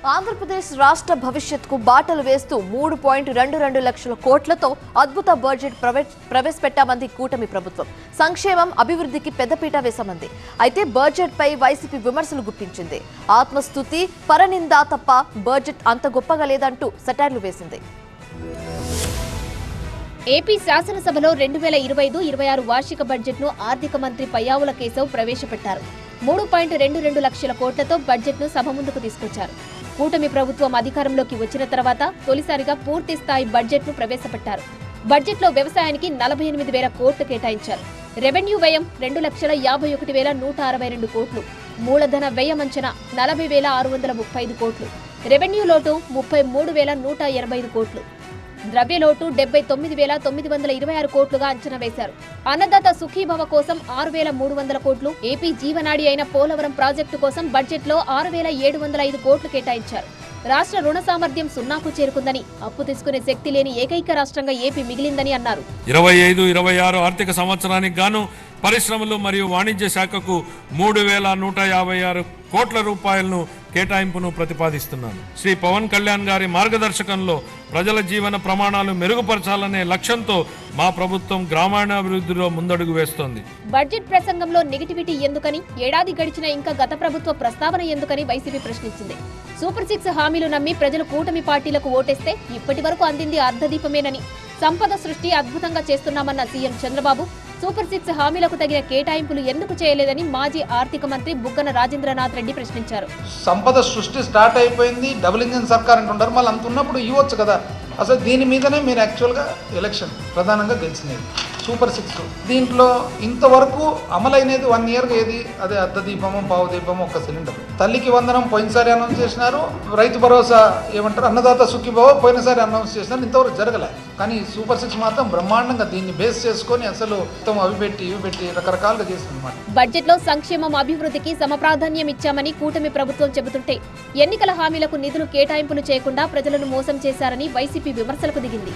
ఆంధ్రప్రదేశ్ రాష్ట్ర భవిష్యత్తుకు బాటలు వేస్తూ 3.22 లక్షల కోట్లతో అద్భుత బడ్జెట్ ప్రవేశపెట్టామంది కూటమి ప్రభుత్వం. సంక్షేమం, అభివృద్ధికి పెద్దపీట వేశామంది. అయితే బడ్జెట్ పై వైసీపీ విమర్శలు గుప్పించింది. ఆత్మస్తుతి, పరనింద తప్ప బడ్జెట్ అంత గొప్పగా లేదంటూ సెటైర్లు వేసింది. ఏపీ శాసనసభలో 2025-26 వార్షిక బడ్జెట్ను ఆర్థిక మంత్రి పయ్యావుల కేశవ్ ప్రవేశపెట్టారు. 3.22 లక్షల కోట్లతో బడ్జెట్ను సభ ముందుకు తీసుకొచ్చారు. కూటమి ప్రభుత్వం అధికారంలోకి వచ్చిన తర్వాత తొలిసారిగా పూర్తి స్థాయి బడ్జెట్ను ప్రవేశపెట్టారు. బడ్జెట్లో వ్యవసాయానికి 48,000 కోట్లు కేటాయించారు. రెవెన్యూ వ్యయం 2,51,162 కోట్లు. మూలధన వ్యయం అంచనా 40,635 కోట్లు. రెవెన్యూ లోటు 33,185 కోట్లు. ద్రవ్యలోటు 79,926 కోట్లుగా అంచనా వేశారు. అన్నదాత సుఖీభవ కోసం 6,300 కోట్లు. ఏపీ జీవనాడి అయిన పోలవరం ప్రాజెక్టు కోసం బడ్జెట్లో 6,705 కోట్లు కేటాయించారు. రాష్ట్ర రుణ సామర్థ్యం 0కు చేరుకుందని, అప్పు తీసుకునే శక్తి లేని ఏకైక రాష్ట్రంగా ఏపీ మిగిలిందని అన్నారు. 25-26 ఆర్థిక సంవత్సరానికి గాను పరిశ్రమలు మరియు వాణిజ్య శాఖకు 3,156 కోట్ల రూపాయలను కేటాయింపును ప్రతిపాదిస్తున్నాను. శ్రీ పవన్ కళ్యాణ్ గారి మార్గదర్శకంలో ప్రజల జీవన ప్రమాణాలు మెరుగుపరచాలనే లక్ష్యంతో మా ప్రభుత్వం గ్రామీణాభివృద్ధిలో ముందడుగు వేస్తోంది. బడ్జెట్ ప్రసంగంలో నెగిటివిటీ ఎందుకని, ఏడాది గడిచినా ఇంకా గత ప్రభుత్వ ప్రస్తావన ఎందుకని వైసీపీ ప్రశ్నించింది. సూపర్ 6 హామీలు నమ్మి ప్రజలు కూటమి పార్టీలకు ఓటేస్తే ఇప్పటి వరకు అందింది అర్ధదీపమేనని, సంపద సృష్టి అద్భుతంగా చేస్తున్నామన్న సీఎం చంద్రబాబు సూపర్ 6 హామీలకు తగిన కేటాయింపులు ఎందుకు చేయలేదని మాజీ ఆర్థిక మంత్రి బుగ్గన రాజేంద్రనాథ్ రెడ్డి ప్రశ్నించారు. సంపద సృష్టి స్టార్ట్ అయిపోయింది, డబుల్ ఇంజిన్ సర్కార్ అంటుంటారు, మళ్ళీ అంత ఉన్నప్పుడు ఇవ్వచ్చు కదా. అసలు దీని మీదనే మీరు యాక్చువల్గా ఎలక్షన్ ప్రధానంగా గెలిచినది సూపర్ 6. దీంట్లో ఇంతవరకు అమలైనది 1 ఇయర్గా ఏది, అదే అర్ధదీపము, పావు దీపము, 1 సిలిండర్. తల్లికి వందనం పోయినసారి అనౌన్స్ చేసినారు. రైతు భరోసా ఏమంటారు, అన్నదాత సుఖీభవ పోయినసారి అనౌన్స్ చేసినారు. ఇంతవరకు జరగలే. కానీ సూపర్ 6 మాత్రం బ్రహ్మాండంగా దీన్ని బేస్ చేసుకొని అసలు మొత్తం అవి పెట్టి రకరకాలుగా చేసిందన్నమాట. బడ్జెట్లో సంక్షేమం, అభివృద్ధికి సమప్రాధాన్యం ఇచ్చామని కూటమి ప్రభుత్వం చెబుతుంటే ఎన్నికల హామీలకు నిధులు కేటాయింపులు చేయకుండా ప్రజలను మోసం చేశారని వైసీపీ విమర్శలకు దిగింది.